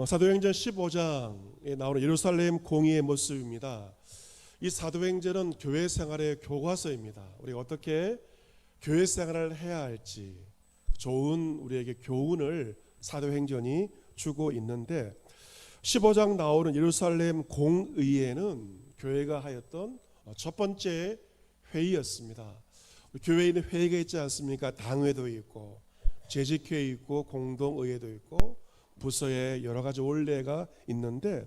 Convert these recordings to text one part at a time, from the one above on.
사도행전 15장에 나오는 예루살렘 공의의 모습입니다. 이 사도행전은 교회 생활의 교과서입니다. 우리가 어떻게 교회 생활을 해야 할지 좋은 우리에게 교훈을 사도행전이 주고 있는데, 15장 나오는 예루살렘 공의회는 교회가 하였던 첫 번째 회의였습니다. 교회에는 회의가 있지 않습니까? 당회도 있고 재직회의 있고 공동의회도 있고 부서에 여러 가지 원례가 있는데,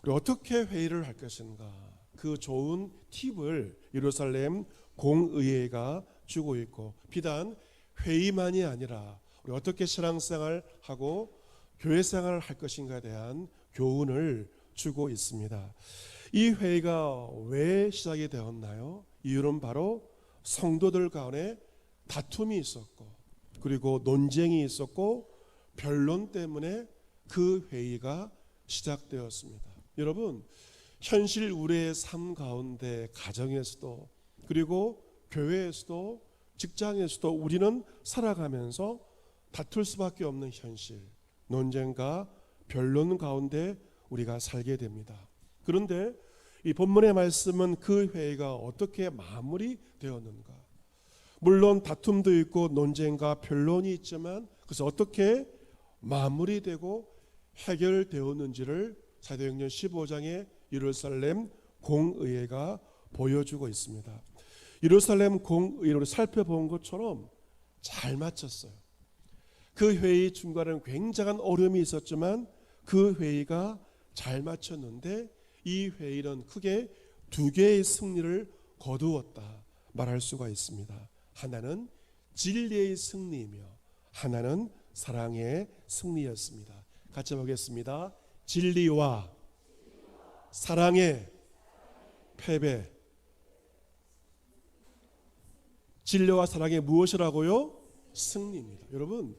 우리 어떻게 회의를 할 것인가, 그 좋은 팁을 예루살렘 공의회가 주고 있고, 비단 회의만이 아니라 우리 어떻게 신앙생활하고 교회생활을 할 것인가에 대한 교훈을 주고 있습니다. 이 회의가 왜 시작이 되었나요? 이유는 바로 성도들 가운데 다툼이 있었고, 그리고 논쟁이 있었고, 변론 때문에 그 회의가 시작되었습니다. 여러분, 현실 우리의 삶 가운데 가정에서도, 그리고 교회에서도, 직장에서도 우리는 살아가면서 다툴 수밖에 없는 현실, 논쟁과 변론 가운데 우리가 살게 됩니다. 그런데 이 본문의 말씀은 그 회의가 어떻게 마무리되었는가, 물론 다툼도 있고 논쟁과 변론이 있지만 그래서 어떻게 마무리되고 해결되었는지를 사도행전 15장의 예루살렘 공의회가 보여주고 있습니다. 예루살렘 공의회를 살펴본 것처럼 잘 마쳤어요. 그 회의 중간에는 굉장한 어려움이 있었지만 그 회의가 잘 마쳤는데, 이 회의는 크게 두 개의 승리를 거두었다 말할 수가 있습니다. 하나는 진리의 승리이며 하나는 사랑의 승리였습니다. 같이 보겠습니다. 진리와 사랑의 패배. 진리와 사랑의 무엇이라고요? 승리입니다. 여러분,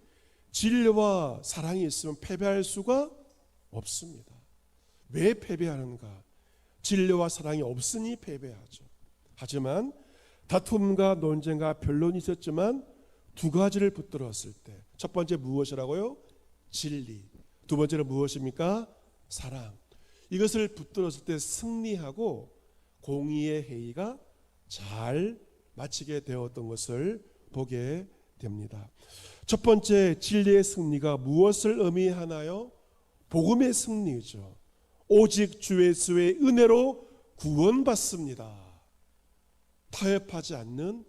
진리와 사랑이 있으면 패배할 수가 없습니다. 왜 패배하는가? 진리와 사랑이 없으니 패배하죠. 하지만 다툼과 논쟁과 변론이 있었지만 두 가지를 붙들었을 때, 첫 번째 무엇이라고요? 진리. 두 번째는 무엇입니까? 사랑. 이것을 붙들었을 때 승리하고 공의의 회의가 잘 마치게 되었던 것을 보게 됩니다. 첫 번째 진리의 승리가 무엇을 의미하나요? 복음의 승리죠. 오직 주 예수의 은혜로 구원받습니다. 타협하지 않는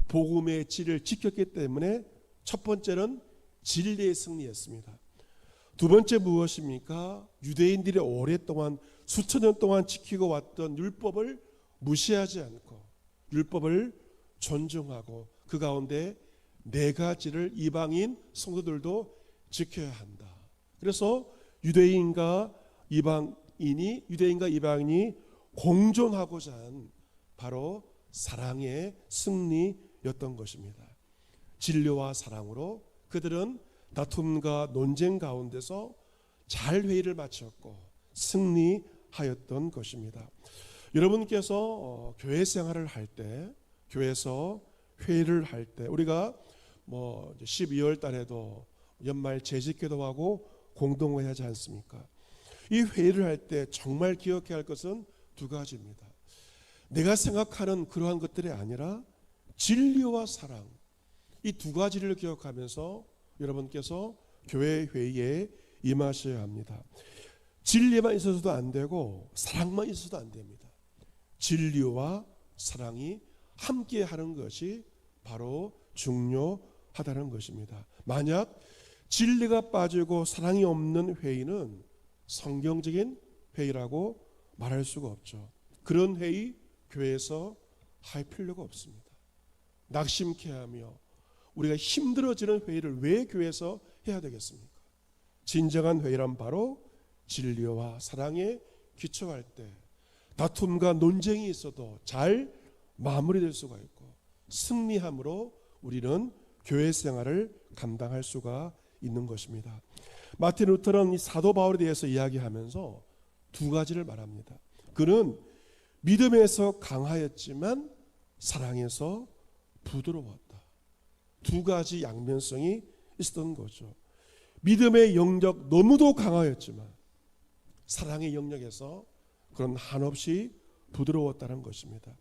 복음의 진리를 지켰기 때문에 첫 번째는 진리의 승리였습니다. 두 번째 무엇입니까? 유대인들이 오랫동안 수천 년 동안 지키고 왔던 율법을 무시하지 않고 율법을 존중하고 그 가운데 네 가지를 이방인 성도들도 지켜야 한다. 그래서 유대인과 이방인이 공존하고자 한 바로 사랑의 승리였던 것입니다. 진리와 사랑으로 그들은 다툼과 논쟁 가운데서 잘 회의를 마쳤고 승리하였던 것입니다. 여러분께서 교회 생활을 할 때, 교회에서 회의를 할 때, 우리가 12월 달에도 연말 재직기도하고 공동회 하지 않습니까? 이 회의를 할 때 정말 기억해야 할 것은 두 가지입니다. 내가 생각하는 그러한 것들이 아니라 진리와 사랑, 이 두 가지를 기억하면서 여러분께서 교회 회의에 임하셔야 합니다. 진리만 있어서도 안 되고 사랑만 있어서도 안 됩니다. 진리와 사랑이 함께 하는 것이 바로 중요하다는 것입니다. 만약 진리가 빠지고 사랑이 없는 회의는 성경적인 회의라고 말할 수가 없죠. 그런 회의 교회에서 할 필요가 없습니다. 낙심케 하며 우리가 힘들어지는 회의를 왜 교회에서 해야 되겠습니까? 진정한 회의란 바로 진리와 사랑에 기초할 때 다툼과 논쟁이 있어도 잘 마무리될 수가 있고 승리함으로 우리는 교회 생활을 감당할 수가 있는 것입니다. 마틴 루터는 이 사도 바울에 대해서 이야기하면서 두 가지를 말합니다. 그는 믿음에서 강하였지만 사랑에서 부드러웠다. 두 가지 양면성이 있었던 거죠. 믿음의 영역 너무도 강하였지만 사랑의 영역에서 그런 한없이 부드러웠다는 것입니다.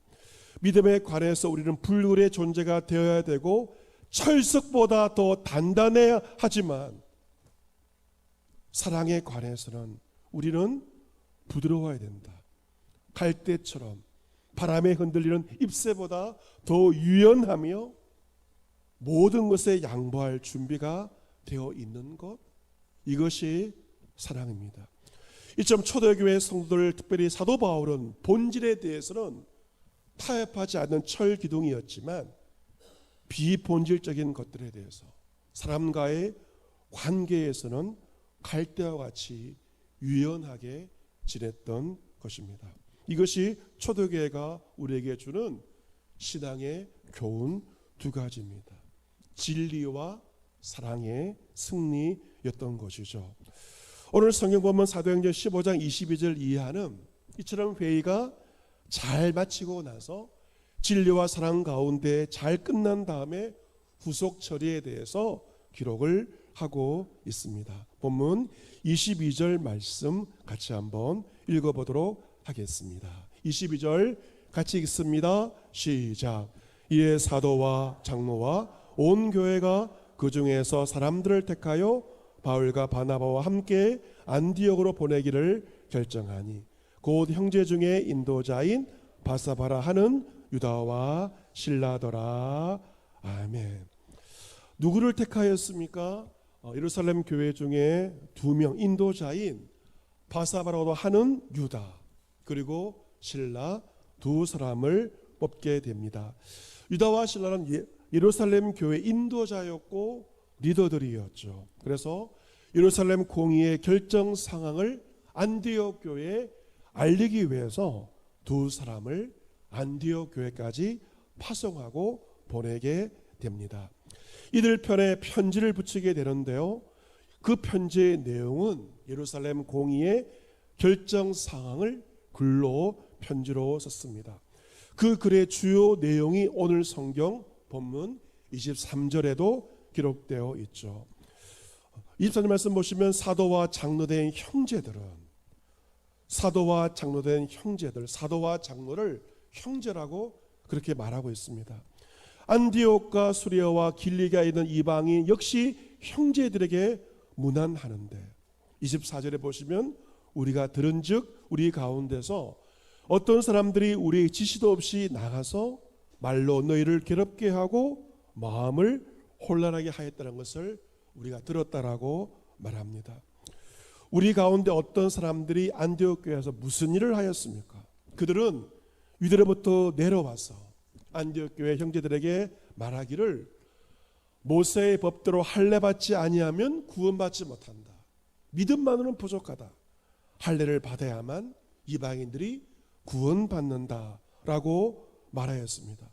믿음에 관해서 우리는 불굴의 존재가 되어야 되고 철석보다 더 단단해야 하지만 사랑에 관해서는 우리는 부드러워야 된다. 갈대처럼 바람에 흔들리는 잎새보다 더 유연하며 모든 것에 양보할 준비가 되어 있는 것, 이것이 사랑입니다. 이처럼 초대교회 성도들, 특별히 사도 바울은 본질에 대해서는 타협하지 않는 철기둥이었지만 비본질적인 것들에 대해서 사람과의 관계에서는 갈대와 같이 유연하게 지냈던 것입니다. 이것이 초대교회가 우리에게 주는 신앙의 교훈 두 가지입니다. 진리와 사랑의 승리였던 것이죠. 오늘 성경 본문 사도행전 15장 22절 이하는 이처럼 회의가 잘 마치고 나서 진리와 사랑 가운데 잘 끝난 다음에 후속 처리에 대해서 기록을 하고 있습니다. 본문 22절 말씀 같이 한번 읽어보도록 하겠습니다. 22절 같이 읽습니다. 시작. 이에 사도와 장로와 온 교회가 그 중에서 사람들을 택하여 바울과 바나바와 함께 안디옥으로 보내기를 결정하니 곧 형제 중에 인도자인 바사바라 하는 유다와 실라더라. 아멘. 누구를 택하였습니까? 예루살렘 교회 중에 2명, 인도자인 바사바라도 하는 유다 그리고 실라 두 사람을 뽑게 됩니다. 유다와 실라는 예루살렘 교회 인도자였고 리더들이었죠. 그래서 예루살렘 공의의 결정 상황을 안디옥 교회에 알리기 위해서 두 사람을 안디옥 교회까지 파송하고 보내게 됩니다. 이들 편에 편지를 붙이게 되는데요. 그 편지의 내용은 예루살렘 공의의 결정 상황을 글로 편지로 썼습니다. 그 글의 주요 내용이 오늘 성경 본문 23절에도 기록되어 있죠. 23절 말씀 보시면 사도와 장로된 형제들은 사도와 장로된 형제들, 사도와 장로를 형제라고 그렇게 말하고 있습니다. 안디옥과 수리아와 길리기아에 있는 이방인 역시 형제들에게 문안하는데 24절에 보시면 우리가 들은즉 우리 가운데서 어떤 사람들이 우리 지시도 없이 나가서 말로 너희를 괴롭게 하고 마음을 혼란하게 하였다는 것을 우리가 들었다라고 말합니다. 우리 가운데 어떤 사람들이 안디옥 교회에서 무슨 일을 하였습니까? 그들은 위대로부터 내려와서 안디옥 교회 형제들에게 말하기를 모세의 법대로 할례 받지 아니하면 구원받지 못한다. 믿음만으로는 부족하다. 할례를 받아야만 이방인들이 구원받는다라고 말하였습니다.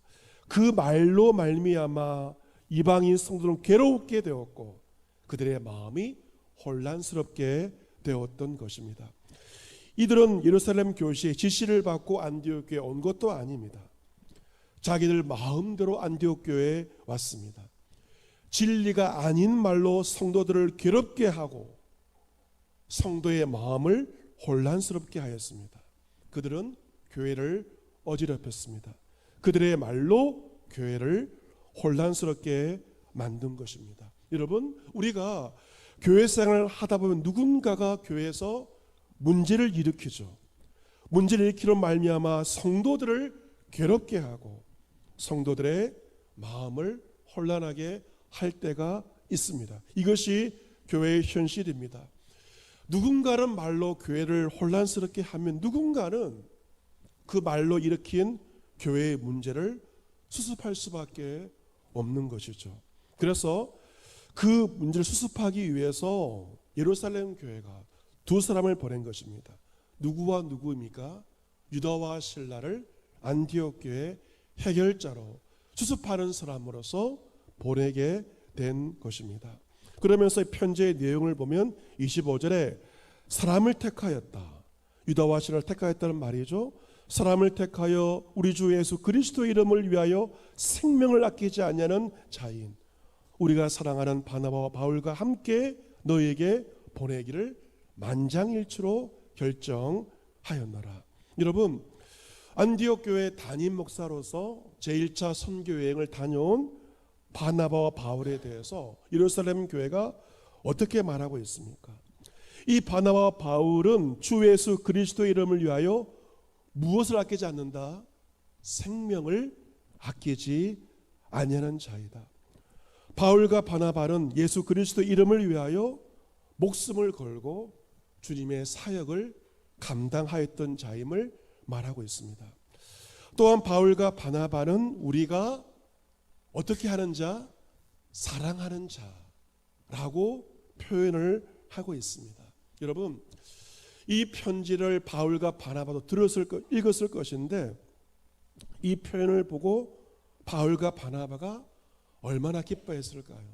그 말로 말미암아 이방인 성도들은 괴롭게 되었고 그들의 마음이 혼란스럽게 되었던 것입니다. 이들은 예루살렘 교시의 지시를 받고 안디옥 교회에 온 것도 아닙니다. 자기들 마음대로 안디옥 교회에 왔습니다. 진리가 아닌 말로 성도들을 괴롭게 하고 성도의 마음을 혼란스럽게 하였습니다. 그들은 교회를 어지럽혔습니다. 그들의 말로 교회를 혼란스럽게 만든 것입니다. 여러분, 우리가 교회 생활을 하다 보면 누군가가 교회에서 문제를 일으키죠. 문제를 일으키로 말미암아 성도들을 괴롭게 하고 성도들의 마음을 혼란하게 할 때가 있습니다. 이것이 교회의 현실입니다. 누군가는 말로 교회를 혼란스럽게 하면 누군가는 그 말로 일으킨 교회의 문제를 수습할 수밖에 없는 것이죠. 그래서 그 문제를 수습하기 위해서 예루살렘 교회가 두 사람을 보낸 것입니다. 누구와 누구입니까? 유다와 실라를 안디옥 교회 해결자로 수습하는 사람으로서 보내게 된 것입니다. 그러면서 편지의 내용을 보면 25절에 사람을 택하였다. 유다와 실라를 택하였다는 말이죠. 사람을 택하여 우리 주 예수 그리스도 이름을 위하여 생명을 아끼지 않냐는 자인 우리가 사랑하는 바나바와 바울과 함께 너에게 보내기를 만장일치로 결정하였노라. 여러분, 안디옥 교회 담임 목사로서 제1차 선교 여행을 다녀온 바나바와 바울에 대해서 예루살렘 교회가 어떻게 말하고 있습니까? 이 바나바와 바울은 주 예수 그리스도의 이름을 위하여 무엇을 아끼지 않는다? 생명을 아끼지 아니하는 자이다. 바울과 바나바는 예수 그리스도 이름을 위하여 목숨을 걸고 주님의 사역을 감당하였던 자임을 말하고 있습니다. 또한 바울과 바나바는 우리가 어떻게 하는 자? 사랑하는 자라고 표현을 하고 있습니다. 여러분, 이 편지를 바울과 바나바도 읽었을 것인데 이 표현을 보고 바울과 바나바가 얼마나 기뻐했을까요?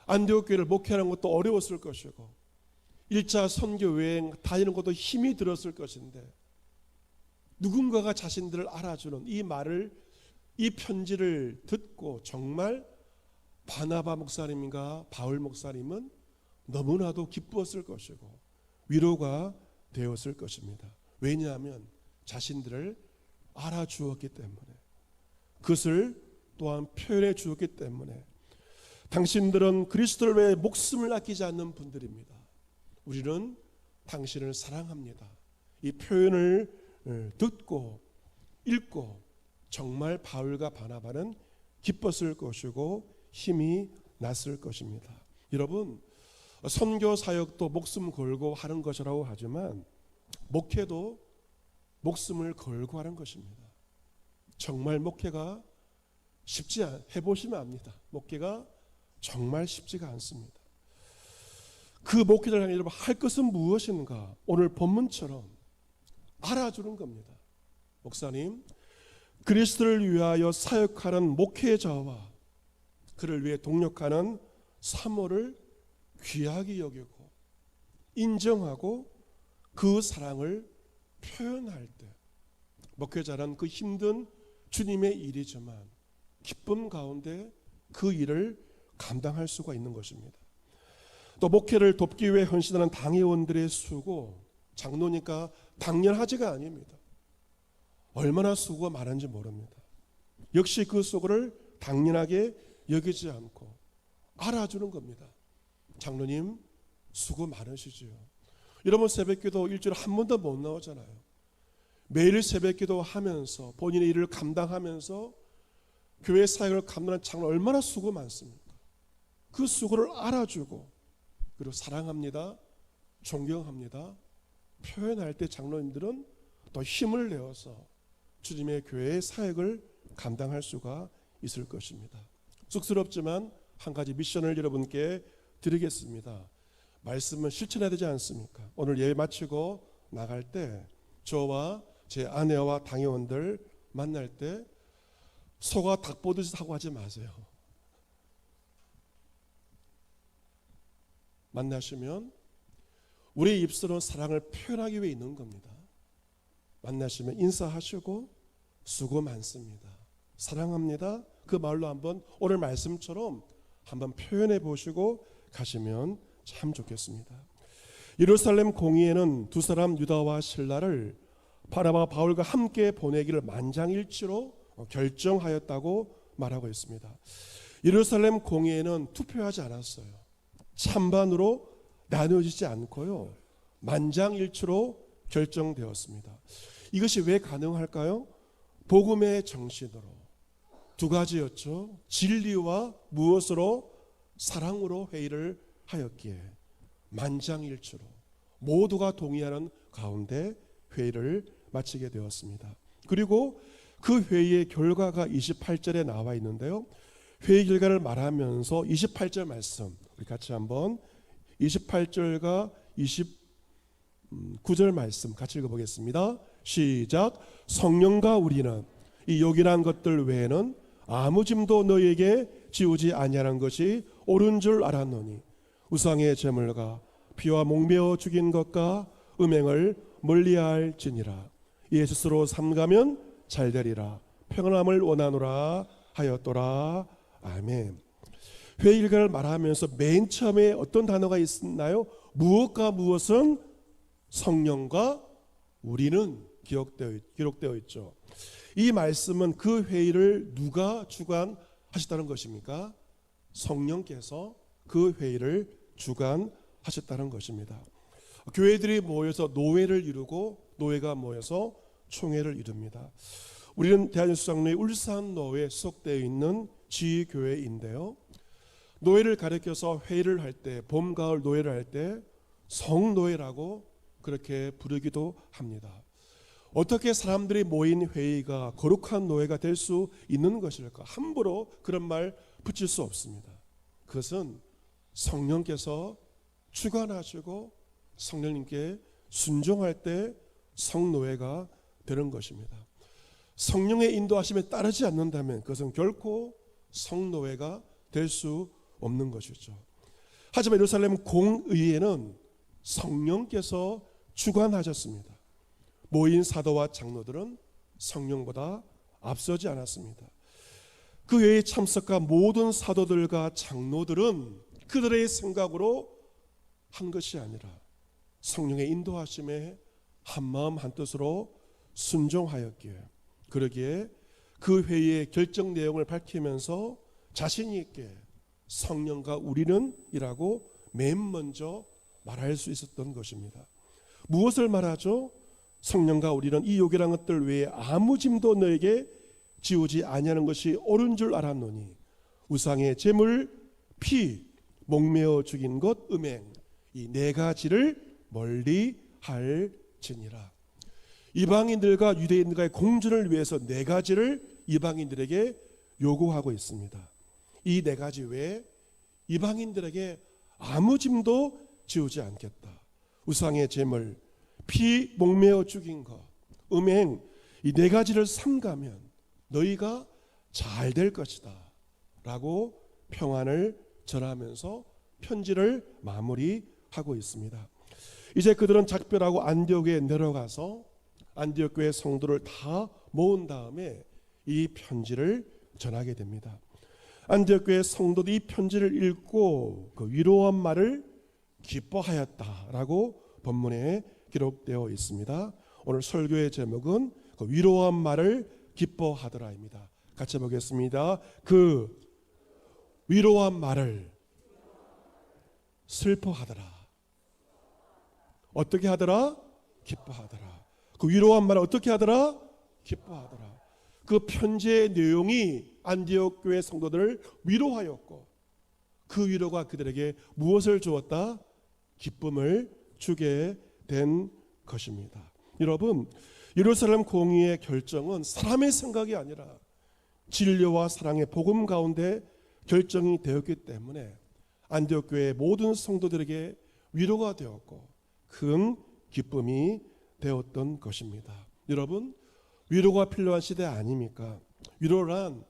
안디옥 교회를 목회하는 것도 어려웠을 것이고 1차 선교 여행 다니는 것도 힘이 들었을 것인데 누군가가 자신들을 알아주는 이 말을, 이 편지를 듣고 정말 바나바 목사님과 바울 목사님은 너무나도 기뻤을 것이고 위로가 되었을 것입니다. 왜냐하면 자신들을 알아주었기 때문에, 그것을 또한 표현해 주었기 때문에. 당신들은 그리스도를 위해 목숨을 아끼지 않는 분들입니다. 우리는 당신을 사랑합니다. 이 표현을 듣고 읽고 정말 바울과 바나바는 기뻤을 것이고 힘이 났을 것입니다. 여러분, 선교 사역도 목숨 걸고 하는 것이라고 하지만 목회도 목숨을 걸고 하는 것입니다. 정말 목회가 해보시면 압니다. 목회가 정말 쉽지가 않습니다. 그 목회자를 향해 여러분 할 것은 무엇인가? 오늘 본문처럼 알아주는 겁니다. 목사님, 그리스도를 위하여 사역하는 목회자와 그를 위해 동력하는 사모를 귀하게 여기고 인정하고 그 사랑을 표현할 때 목회자는 그 힘든 주님의 일이지만 기쁨 가운데 그 일을 감당할 수가 있는 것입니다. 또 목회를 돕기 위해 헌신하는 당회원들의 수고, 장로니까 당연하지가 아닙니다. 얼마나 수고가 많은지 모릅니다. 역시 그 수고를 당연하게 여기지 않고 알아주는 겁니다. 장로님 수고 많으시지요. 여러분 새벽기도 일주일에 한 번도 못 나오잖아요. 매일 새벽기도 하면서 본인의 일을 감당하면서 교회 사역을 감당하는 장로 얼마나 수고 많습니까? 그 수고를 알아주고 그리고 사랑합니다, 존경합니다 표현할 때 장로님들은 또 힘을 내어서 주님의 교회의 사역을 감당할 수가 있을 것입니다. 쑥스럽지만 한 가지 미션을 여러분께 드리겠습니다. 말씀은 실천해야 되지 않습니까? 오늘 예배 마치고 나갈 때 저와 제 아내와 당회원들 만날 때 소가 닭 보듯이 하고 하지 마세요. 만나시면 우리의 입술은 사랑을 표현하기 위해 있는 겁니다. 만나시면 인사하시고 수고 많습니다, 사랑합니다 그 말로 한번 오늘 말씀처럼 한번 표현해 보시고 가시면 참 좋겠습니다. 예루살렘 공의회는 두 사람 유다와 실라를 바나바 바울과 함께 보내기를 만장일치로 결정하였다고 말하고 있습니다. 예루살렘 공의회는 투표하지 않았어요. 찬반으로 나누어지지 않고요, 만장일치로 결정되었습니다. 이것이 왜 가능할까요? 복음의 정신으로 두 가지였죠. 진리와 무엇으로? 사랑으로 회의를 하였기에 만장일치로 모두가 동의하는 가운데 회의를 마치게 되었습니다. 그리고 그 회의의 결과가 28절에 나와 있는데요, 회의 결과를 말하면서 28절 말씀 우리 같이 한번 28절과 29절 말씀 같이 읽어보겠습니다. 시작. 성령과 우리는 이 요긴한 것들 외에는 아무 짐도 너희에게 지우지 아니하는 것이 옳은 줄 알았노니 우상의 제물과 피와 목매어 죽인 것과 음행을 멀리할지니라. 이에 스스로 삼가면 잘되리라. 평안함을 원하노라 하였더라. 아멘. 회의 일과를 말하면서 맨 처음에 어떤 단어가 있나요? 무엇과 무엇은 성령과 우리는 기록되어 있죠. 이 말씀은 그 회의를 누가 주관하셨다는 것입니까? 성령께서 그 회의를 주관하셨다는 것입니다. 교회들이 모여서 노회를 이루고 노회가 모여서 총회를 이룹니다. 우리는 대한예수장로회 울산노회에 소속되어 있는 지교회인데요. 노회를 가리켜서 회의를 할 때, 봄, 가을 노회를 할 때 성노회라고 그렇게 부르기도 합니다. 어떻게 사람들이 모인 회의가 거룩한 노회가 될 수 있는 것일까? 함부로 그런 말 붙일 수 없습니다. 그것은 성령께서 주관하시고 성령님께 순종할 때 성노회가 되는 것입니다. 성령의 인도하심에 따르지 않는다면 그것은 결코 성노회가 될 수 없는 것이죠. 하지만 예루살렘 공의회는 성령께서 주관하셨습니다. 모인 사도와 장로들은 성령보다 앞서지 않았습니다. 그 회의에 참석한 모든 사도들과 장로들은 그들의 생각으로 한 것이 아니라 성령의 인도하심에 한마음 한뜻으로 순종하였기에, 그러기에 그 회의의 결정 내용을 밝히면서 자신 있게 성령과 우리는 이라고 맨 먼저 말할 수 있었던 것입니다. 무엇을 말하죠? 성령과 우리는 이 욕이란 것들 외에 아무 짐도 너에게 지우지 아니하는 것이 옳은 줄 알았노니 우상의 제물, 피, 목매어 죽인 것, 음행, 이 네 가지를 멀리 할지니라. 이방인들과 유대인들과의 공존을 위해서 네 가지를 이방인들에게 요구하고 있습니다. 이 네 가지 외에 이방인들에게 아무 짐도 지우지 않겠다. 우상의 제물, 피 목매어 죽인 것, 음행, 이 네 가지를 삼가면 너희가 잘 될 것이다 라고 평안을 전하면서 편지를 마무리하고 있습니다. 이제 그들은 작별하고 안디옥에 내려가서 안디옥 교회 성도를 다 모은 다음에 이 편지를 전하게 됩니다. 안디옥 교회 성도들이 이 편지를 읽고 그 위로한 말을 기뻐하였다라고 본문에 기록되어 있습니다. 오늘 설교의 제목은 그 위로한 말을 기뻐하더라입니다. 같이 보겠습니다. 그 위로한 말을 슬퍼하더라. 어떻게 하더라? 기뻐하더라. 그 위로한 말을 어떻게 하더라? 기뻐하더라. 그 편지의 내용이 안디옥 교회 성도들을 위로하였고 그 위로가 그들에게 무엇을 주었다? 기쁨을 주게 된 것입니다. 여러분, 예루살렘 공의의 결정은 사람의 생각이 아니라 진리와 사랑의 복음 가운데 결정이 되었기 때문에 안디옥 교회의 모든 성도들에게 위로가 되었고 큰 기쁨이 되었던 것입니다. 여러분, 위로가 필요한 시대 아닙니까? 위로란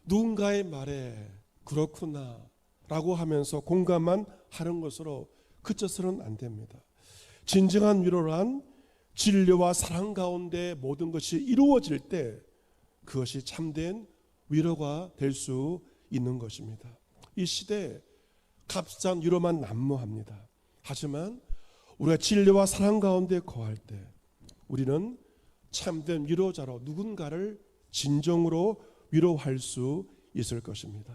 누군가의 말에 그렇구나 라고 하면서 공감만 하는 것으로 그쳐서는 안 됩니다. 진정한 위로란 진리와 사랑 가운데 모든 것이 이루어질 때 그것이 참된 위로가 될 수 있는 것입니다. 이 시대에 값싼 위로만 난무합니다. 하지만 우리가 진리와 사랑 가운데 거할 때 우리는 참된 위로자로 누군가를 진정으로 위로할 수 있을 것입니다.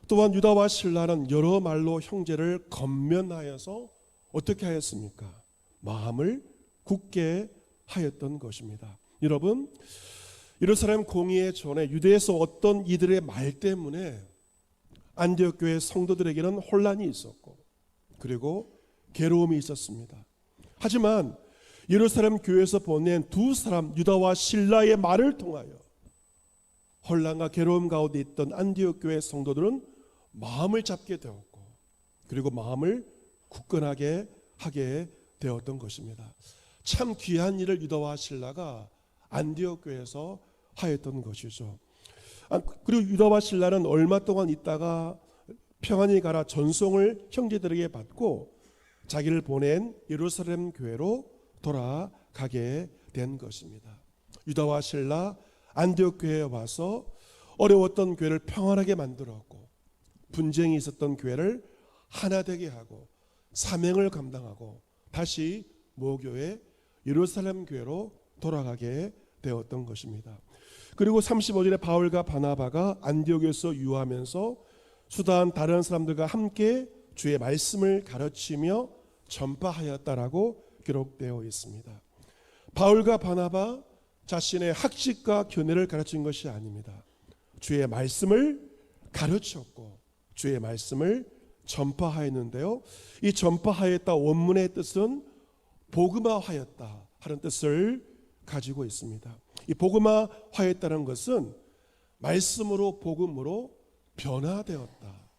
또한 유다와 실라는 여러 말로 형제를 건면하여서 어떻게 하였습니까? 마음을 굳게 하였던 것입니다. 여러분, 예루살렘 공의회 전에 유대에서 어떤 이들의 말 때문에 안디옥 교회 성도들에게는 혼란이 있었고 그리고 괴로움이 있었습니다. 하지만 예루살렘 교회에서 보낸 두 사람 유다와 실라의 말을 통하여 혼란과 괴로움 가운데 있던 안디옥 교회 성도들은 마음을 잡게 되었고 그리고 마음을 굳건하게 하게 되었던 것입니다. 참 귀한 일을 유다와 실라가 안디옥 교회에서 하였던 것이죠. 그리고 유다와 실라는 얼마 동안 있다가 평안히 가라 전송을 형제들에게 받고 자기를 보낸 예루살렘 교회로 돌아가게 된 것입니다. 유다와 실라 안디옥 교회에 와서 어려웠던 교회를 평안하게 만들었고 분쟁이 있었던 교회를 하나 되게 하고 사명을 감당하고 다시 모교회 예루살렘 교회로 돌아가게 되었던 것입니다. 그리고 35절에 바울과 바나바가 안디옥에서 유하면서 수다한 다른 사람들과 함께 주의 말씀을 가르치며 전파하였다라고 기록되어 있습니다. 바울과 바나바 자신의 학식과 견해를 가르친 것이 아닙니다. 주의 말씀을 가르쳤고 주의 말씀을 전파하였는데요. 이 전파하였다 원문의 뜻은 복음화하였다 하는 뜻을 가지고 있습니다. 이 복음화하였다는 것은 말씀으로 복음으로 변화되었다,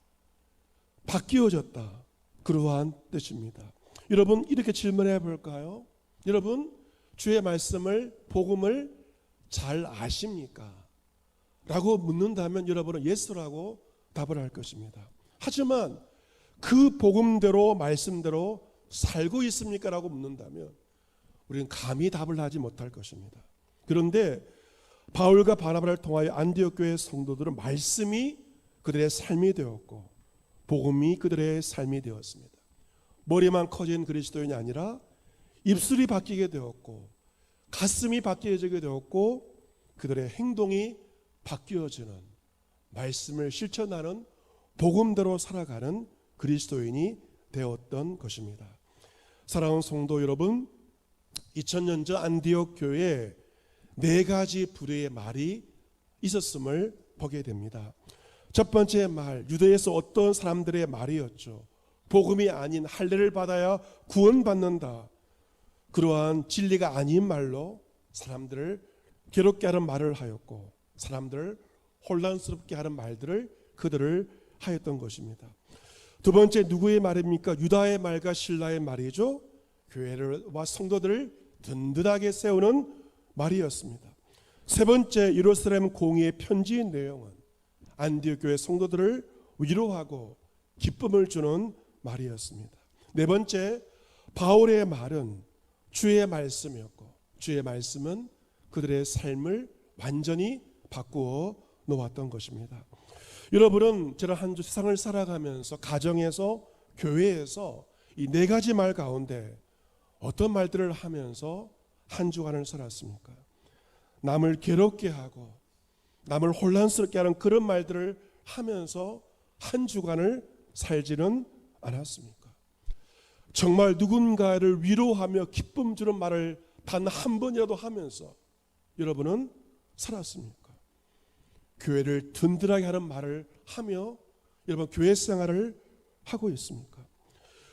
바뀌어졌다, 그러한 뜻입니다. 여러분 이렇게 질문해 볼까요? 여러분 주의 말씀을 복음을 잘 아십니까? 라고 묻는다면 여러분은 예스라고 답을 할 것입니다. 하지만 그 복음대로 말씀대로 살고 있습니까? 라고 묻는다면 우리는 감히 답을 하지 못할 것입니다. 그런데 바울과 바나바를 통하여 안디옥 교회 성도들은 말씀이 그들의 삶이 되었고 복음이 그들의 삶이 되었습니다. 머리만 커진 그리스도인이 아니라 입술이 바뀌게 되었고 가슴이 바뀌어지게 되었고 그들의 행동이 바뀌어지는 말씀을 실천하는 복음대로 살아가는 그리스도인이 되었던 것입니다. 사랑하는 성도 여러분, 2000년 전 안디옥 교회에 4가지 부류의 말이 있었음을 보게 됩니다. 첫 번째 말, 유대에서 어떤 사람들의 말이었죠. 복음이 아닌 할례를 받아야 구원받는다. 그러한 진리가 아닌 말로 사람들을 괴롭게 하는 말을 하였고 사람들을 혼란스럽게 하는 말들을 그들을 하였던 것입니다. 두 번째 누구의 말입니까? 유다의 말과 신라의 말이죠. 교회와 성도들을 든든하게 세우는 말이었습니다. 세 번째 예루살렘 공의의 편지의 내용은 안디옥 교회 성도들을 위로하고 기쁨을 주는 말이었습니다. 네 번째 바울의 말은 주의 말씀이었고 주의 말씀은 그들의 삶을 완전히 바꾸어 놓았던 것입니다. 여러분은 지난 한 주 세상을 살아가면서 가정에서 교회에서 이 4가지 말 가운데 어떤 말들을 하면서 한 주간을 살았습니까? 남을 괴롭게 하고 남을 혼란스럽게 하는 그런 말들을 하면서 한 주간을 살지는 않았습니까? 정말 누군가를 위로하며 기쁨 주는 말을 단 한 번이라도 하면서 여러분은 살았습니까? 교회를 든든하게 하는 말을 하며 여러분 교회 생활을 하고 있습니까?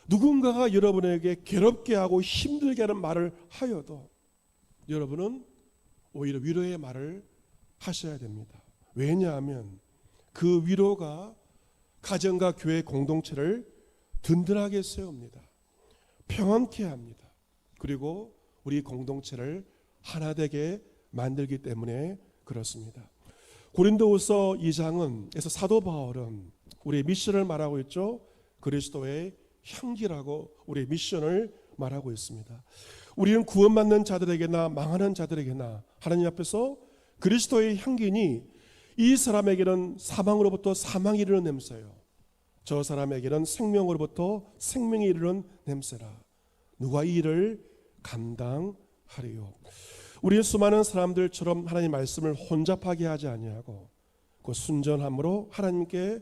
누군가가 여러분에게 괴롭게 하고 힘들게 하는 말을 하여도 여러분은 오히려 위로의 말을 하셔야 됩니다. 왜냐하면 그 위로가 가정과 교회 공동체를 든든하게 세웁니다. 평안케 합니다. 그리고 우리 공동체를 하나 되게 만들기 때문에 그렇습니다. 고린도후서 2장에서 사도 바울은 우리의 미션을 말하고 있죠. 그리스도의 향기라고 우리의 미션을 말하고 있습니다. 우리는 구원받는 자들에게나 망하는 자들에게나 하나님 앞에서 그리스도의 향기니 이 사람에게는 사망으로부터 사망이 이르는 냄새요, 저 사람에게는 생명으로부터 생명이 이르는 냄새라. 누가 이 일을 감당하리요? 우리는 수많은 사람들처럼 하나님 말씀을 혼잡하게 하지 아니하고 그 순전함으로 하나님께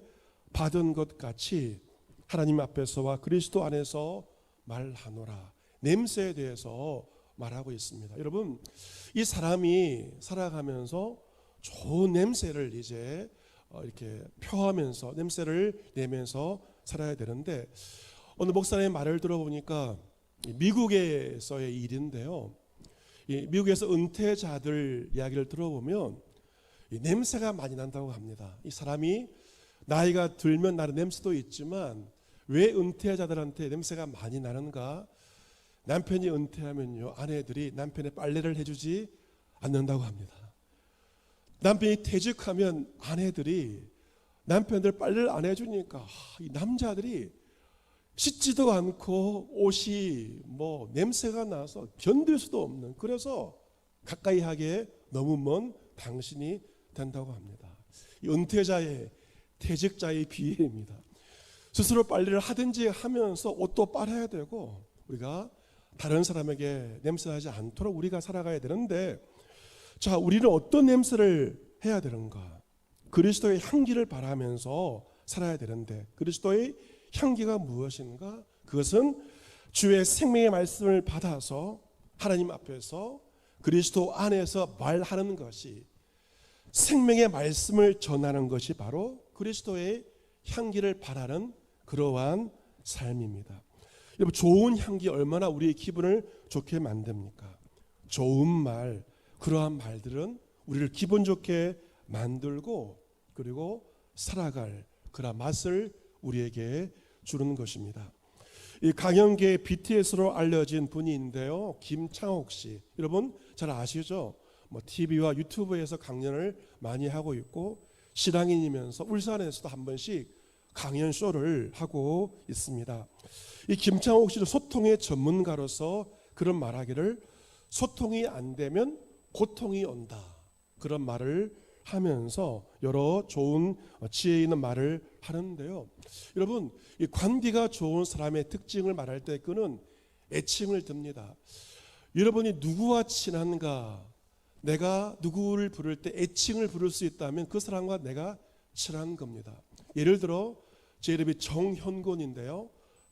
받은 것 같이 하나님 앞에서와 그리스도 안에서 말하노라. 냄새에 대해서 말하고 있습니다. 여러분, 이 사람이 살아가면서 좋은 냄새를 이제 이렇게 표하면서 냄새를 내면서 살아야 되는데, 오늘 목사님의 말을 들어보니까 미국에서의 일인데요, 미국에서 은퇴자들 이야기를 들어보면 냄새가 많이 난다고 합니다. 이 사람이 나이가 들면 나는 냄새도 있지만 왜 은퇴자들한테 냄새가 많이 나는가? 남편이 은퇴하면요, 아내들이 남편의 빨래를 해주지 않는다고 합니다. 남편이 퇴직하면 아내들이 남편들 빨래를 안 해주니까 이 남자들이 씻지도 않고 옷이 냄새가 나서 견딜 수도 없는, 그래서 가까이 하기에 너무 먼 당신이 된다고 합니다. 이 은퇴자의 퇴직자의 비유입니다. 스스로 빨래를 하든지 하면서 옷도 빨아야 되고 우리가 다른 사람에게 냄새나지 않도록 우리가 살아가야 되는데, 자, 우리는 어떤 냄새를 해야 되는가? 그리스도의 향기를 바라면서 살아야 되는데, 그리스도의 향기가 무엇인가? 그것은 주의 생명의 말씀을 받아서 하나님 앞에서 그리스도 안에서 말하는 것이, 생명의 말씀을 전하는 것이 바로 그리스도의 향기를 바라는 그러한 삶입니다. 여러분, 좋은 향기 얼마나 우리의 기분을 좋게 만듭니까? 좋은 말, 그러한 말들은 우리를 기분 좋게 만들고 그리고 살아갈 그런 맛을 우리에게 주는 것입니다. 이 강연계의 BTS로 알려진 분이 있는데요, 김창옥 씨. 여러분 잘 아시죠? TV와 유튜브에서 강연을 많이 하고 있고, 신앙인이면서 울산에서도 한 번씩 강연 쇼를 하고 있습니다. 이 김창옥 씨는 소통의 전문가로서 그런 말하기를, 소통이 안 되면 고통이 온다, 그런 말을 하면서 여러 좋은 지혜 있는 말을 하는데요. 여러분, 이 관계가 좋은 사람의 특징을 말할 때 그는 애칭을 듭니다. 여러분이 누구와 친한가, 내가 누구를 부를 때 애칭을 부를 수 있다면 그 사람과 내가 친한 겁니다. 예를 들어 제 이름이 정현곤인데요,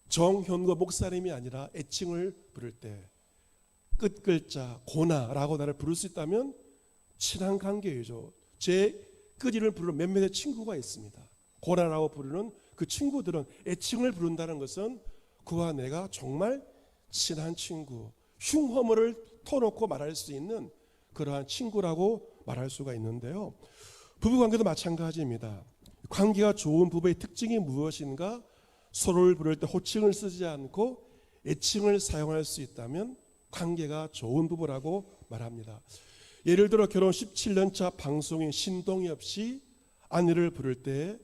정현곤 목사님이 아니라 애칭을 부를 때 끝글자 고나라고 나를 부를 수 있다면 친한 관계이죠. 제 끝이름을 부르는 몇몇의 친구가 있습니다. 고나라고 부르는 그 친구들은 애칭을 부른다는 것은 그와 내가 정말 친한 친구, 흉허물을 터놓고 말할 수 있는 그러한 친구라고 말할 수가 있는데요. 부부관계도 마찬가지입니다. 관계가 좋은 부부의 특징이 무엇인가? 서로를 부를 때 호칭을 쓰지 않고 애칭을 사용할 수 있다면 관계가 좋은 부부라고 말합니다. 예를 들어 결혼 17년차 방송인 신동엽 씨 아내를 부를 때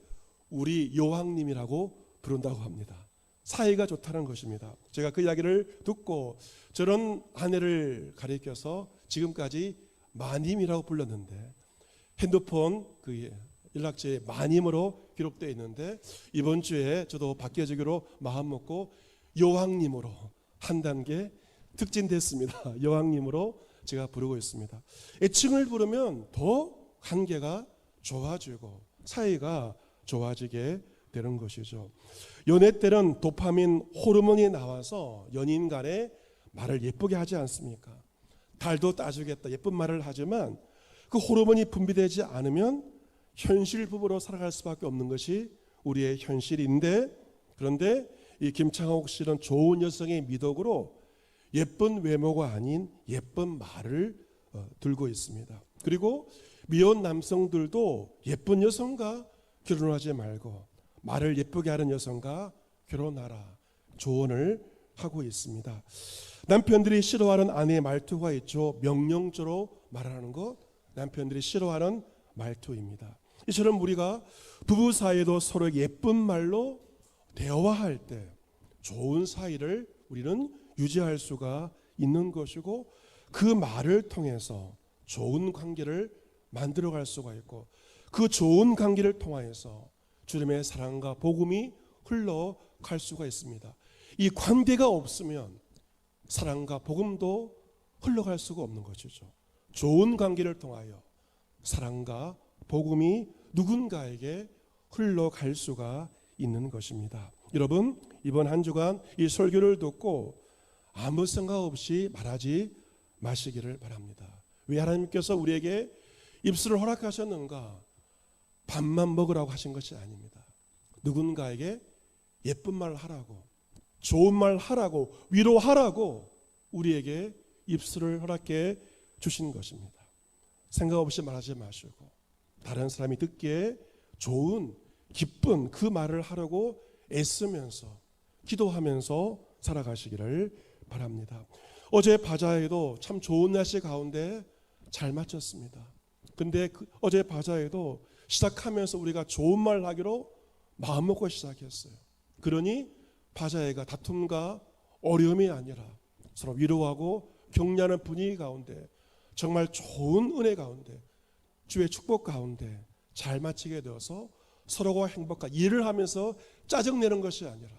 우리 여왕님이라고 부른다고 합니다. 사이가 좋다는 것입니다. 제가 그 이야기를 듣고 저런 아내를 가리켜서 지금까지 마님이라고 불렀는데, 핸드폰 그 연락처에 마님으로 기록되어 있는데 이번 주에 저도 바뀌어지기로 마음먹고 여왕님으로 한 단계 특진됐습니다. 여왕님으로 제가 부르고 있습니다. 애칭을 부르면 더 관계가 좋아지고 사이가 좋아지게 되는 것이죠. 연애 때는 도파민 호르몬이 나와서 연인 간에 말을 예쁘게 하지 않습니까? 달도 따주겠다 예쁜 말을 하지만 그 호르몬이 분비되지 않으면 현실 부부로 살아갈 수밖에 없는 것이 우리의 현실인데, 그런데 이 김창옥 씨는 좋은 여성의 미덕으로 예쁜 외모가 아닌 예쁜 말을 들고 있습니다. 그리고 미혼 남성들도 예쁜 여성과 결혼하지 말고 말을 예쁘게 하는 여성과 결혼하라 조언을 하고 있습니다. 남편들이 싫어하는 아내의 말투가 있죠. 명령조로 말하는 것, 남편들이 싫어하는 말투입니다. 이처럼 우리가 부부 사이에도 서로 예쁜 말로 대화할 때 좋은 사이를 우리는 유지할 수가 있는 것이고, 그 말을 통해서 좋은 관계를 만들어갈 수가 있고, 그 좋은 관계를 통하여서 주님의 사랑과 복음이 흘러갈 수가 있습니다. 이 관계가 없으면 사랑과 복음도 흘러갈 수가 없는 것이죠. 좋은 관계를 통하여 사랑과 복음이 누군가에게 흘러갈 수가 있는 것입니다. 여러분, 이번 한 주간 이 설교를 듣고 아무 생각 없이 말하지 마시기를 바랍니다. 왜 하나님께서 우리에게 입술을 허락하셨는가? 밥만 먹으라고 하신 것이 아닙니다. 누군가에게 예쁜 말 하라고, 좋은 말 하라고, 위로하라고 우리에게 입술을 허락해 주신 것입니다. 생각 없이 말하지 마시고 다른 사람이 듣기에 좋은 기쁜 그 말을 하려고 애쓰면서 기도하면서 살아가시기를 바랍니다. 어제 바자회도 참 좋은 날씨 가운데 잘 마쳤습니다. 근데 어제 바자회도 시작하면서 우리가 좋은 말 하기로 마음먹고 시작했어요. 그러니 바자회가 다툼과 어려움이 아니라 서로 위로하고 격려하는 분위기 가운데 정말 좋은 은혜 가운데 주의 축복 가운데 잘 마치게 되어서 서로가 행복하게 일을 하면서 짜증내는 것이 아니라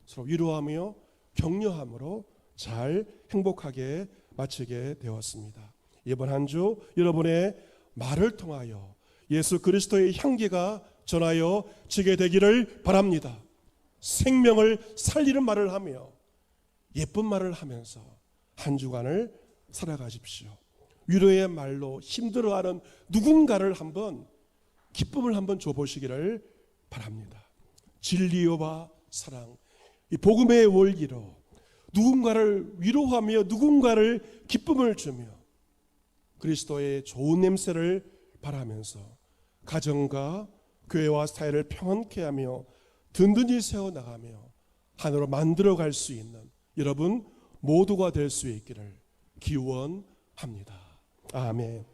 서로 위로하며 격려함으로 잘 행복하게 마치게 되었습니다. 이번 한 주 여러분의 말을 통하여 예수 그리스도의 향기가 전하여 지게 되기를 바랍니다. 생명을 살리는 말을 하며 예쁜 말을 하면서 한 주간을 살아가십시오. 위로의 말로 힘들어하는 누군가를 한번 기쁨을 한번 줘보시기를 바랍니다. 진리와 사랑, 이 복음의 원리로 누군가를 위로하며 누군가를 기쁨을 주며 그리스도의 좋은 냄새를 바라면서 가정과 교회와 사회를 평안케 하며 든든히 세워나가며 하나로 만들어갈 수 있는 여러분 모두가 될 수 있기를 기원합니다. 아멘.